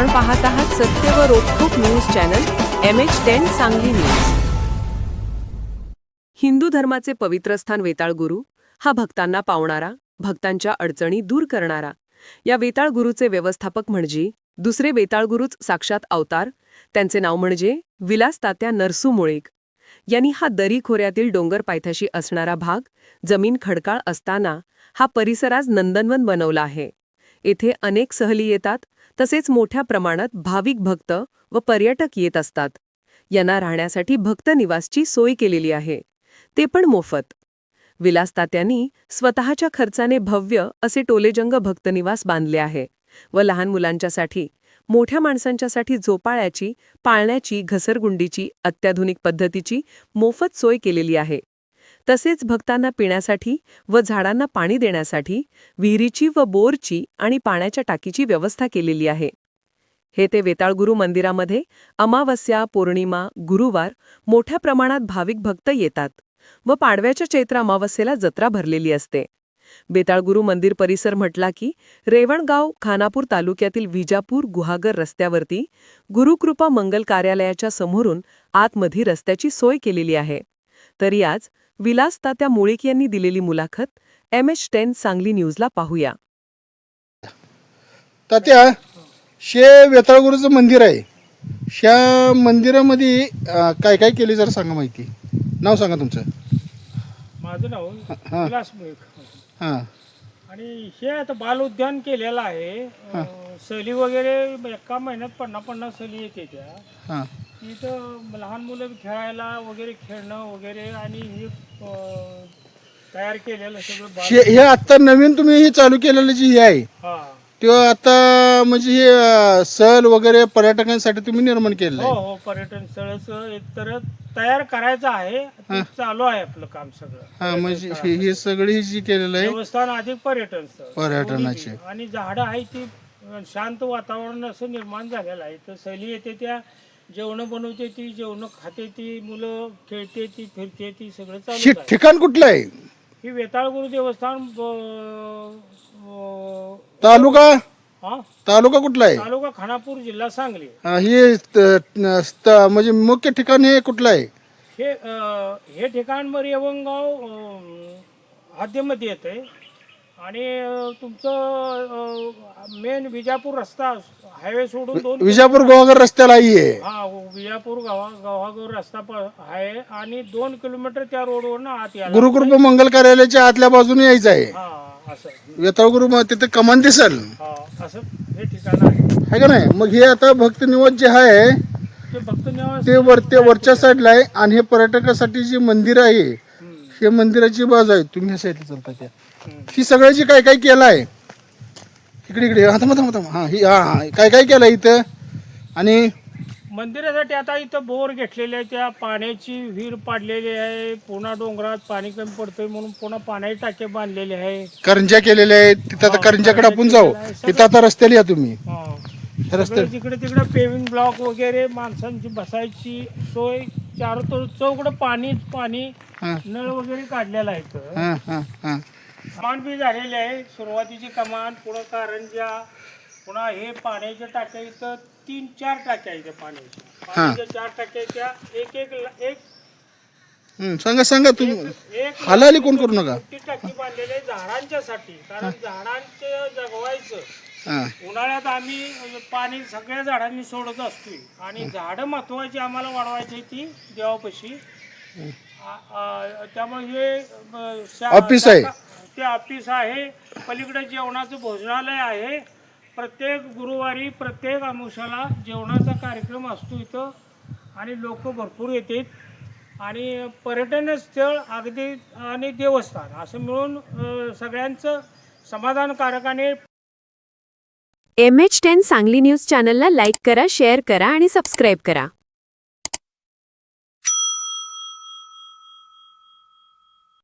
आपण पाहत आहात सत्य व रोखोक news channel MH10 Sangli news. Hindu धर्माचे पवित्र स्थान वेताळ गुरु हा भक्तांना पावणारा, भक्तांच्या अडचणी दूर करणारा, या वेताळ गुरुचे व्यवस्थापक म्हणजे दुसरे वेताळ गुरुच साक्षात अवतार, त्यांचे नाव म्हणजे विलास तात्या नरसू मुळीक यांनी हा दरी खोऱ्यातील डोंगर पायथ्याशी असणारा भाग जमीन खडकाळ असताना हा परिसर आज नंदनवन बनवला आहे। येथे अनेक सहली येतात, तसेच मोठ्या प्रमाणात भाविक भक्त व पर्यटक येत असतात। यांना राहण्यासाठी भक्त निवासची सोय केलेली आहे, ते पण मोफत। विलास तात्यांनी स्वतःच्या खर्चाने भव्य असे टोलेजंग भक्तनिवास बांधले आहे व लहान मुलांच्यासाठी, मोठ्या माणसांच्यासाठी झोपाळ्याची, पाळण्याची, घसरगुंडीची अत्याधुनिक पद्धतीची मोफत सोय केलेली आहे। तसेच भक्तांना पिण्यासाठी व झाडांना पाणी देण्यासाठी विहिरीची व बोरची आणि पाण्याच्या टाकीची व्यवस्था केलेली आहे। हे ते वेताळ गुरु मंदिरामध्ये अमावस्या, पौर्णिमा, गुरुवार मोठ्या प्रमाणात भाविक भक्त येतात व पाडव्याच्या चैत्र अमावस्येला जत्रा भरलेली असते। वेताळ गुरु मंदिर परिसर म्हटला की रेवणगाव, खानापूर तालुक्यातील विजापूर गुहागर रस्त्यावरती गुरुकृपा मंगल कार्यालयाच्या समोरून आतमध्ये रस्त्याची सोय केलेली आहे। तरी आज विलास तात्या मुळीक यांनी दिलेली मुलाखत MH10 सांगली न्यूजला पाहूया। तात्या, शे वेताळ गुरुचं मंदिर आहे, ह्या मंदिरामध्ये काय काय केले जरा सांगा माहिती। नाव सांगा तुमचं। माझं नाव विलास मुळीक। हां। आणि हे आता बाल उद्यान केलेलं आहे। सहली वगैरे एका महिन्यात 50-50 सहली येते त्या। हां। इथं लहान मुलं खेळायला वगैरे, खेळणं वगैरे आणि हे तयार केलेलं सगळं हे आता नवीन तुम्ही हे चालू केलेलं जे हे आहे हा ते आता म्हणजे हे सहल वगैरे पर्यटकांसाठी तुम्ही निर्माण केलेलं हो आहे। हो, पर्यटन स्थळाचं एकतर तयार करायचं आहे, ते चालू आहे आपलं काम सगळं। हां, म्हणजे हे सगळी जी केलेलं आहे देवस्थान अधिक पर्यटन स्थळ पर्यटनाचे। आणि झाडं आहे ती शांत वातावरण असं निर्माण झालेलं आहे। तर सहली येते त्या, जेवण बनवते ती, जेवण खाते ती, मुलं खेळते ती, फिरते ती, सगळं चालू आहे। ठिकाण कुठलं आहे? ही वेताळ गुरु देवस्थान तालुका हा तालुका कुठला आहे? तालुका खानापूर, जिल्हा सांगली। हे म्हणजे मुख्य ठिकाण हे कुठलं आहे? हे ठिकाण रेवणगाव हद्दीमध्ये येते आणि तुमचं मेन विजापूर रस्ता हायवे सोडून 2 विजापूर गोवागर रस्त्याला आहे। हा, विजापूर गव्हागर रस्ता आहे आणि 2 किलोमीटर त्या रोडवरनं आत यायला गुरुकृपा मंगल कार्यालयाच्या आतल्या बाजूने यायचं आहे। हा असं वेताळ गुरु तिथे कमान दिसल हा, असं हे ठिकाण आहे का नाही? मग हे आता भक्त निवास जे आहे ते भक्त निवास ते वरच्या साईडला आहे आणि हे पर्यटकासाठी जे मंदिर आहे हे मंदिराची बाजू आहे। तुम्ही ह्या साईडला चालता त्या ही सगळ्याची काय काय केलं आहे इकडे इकडे हा ही काय काय केलं इथं? आणि मंदिरासाठी आता इथं बोर घेतलेले आहे, त्या पाण्याची विहीर पाडलेली आहे, पुन्हा डोंगरात पाणी कमी पडतंय म्हणून पुन्हा पाण्याचे टाके बांधलेले आहे, करंज्या केलेल्या आहेत तिथं। आता करंज्याकडे आपण जाऊ, तिथं आता रस्त्याला या तुम्ही। रस्ते जिकडे तिकडे पेविंग ब्लॉक वगैरे, माणसांची बसायची सोय, चौकडं पाणी नळ वगैरे काढलेला आहे इथं। हां हां हां। कमान बी झालेली आहे, सुरुवातीची कमान, पुन्हा कारंजा, पुन्हा हे पाण्याच्या टाक्या इथं 3-4 टाक्या इथं पाण्याच्या 4 टाक्या त्या एक सांगा सांगा तुम्ही, हालाली कोण करू नका। ती टाकी बांधलेली आहे झाडांच्यासाठी, कारण झाडांचं जगवायचं। उन्हाळ्यात आम्ही पाणी सगळ्या झाडांनी सोडत असतोय आणि झाडं महत्वाची आम्हाला वाढवायची ती देवापाशी। त्यामुळे हे ऑफिस आहे, ते ऑफिस आहे। पलीकडे जेवणाचं भोजनालय आहे। प्रत्येक गुरुवारी, प्रत्येक अमावस्याला जेवणाचा कार्यक्रम असतो इथं आणि लोक भरपूर येतात आणि पर्यटन स्थळ अगदी आणि देवस्थान असं मिळून सगळ्यांचं समाधानकारक आणि MH10 सांगली न्यूज चॅनलला लाईक करा, शेअर करा आणि सबस्क्राईब करा।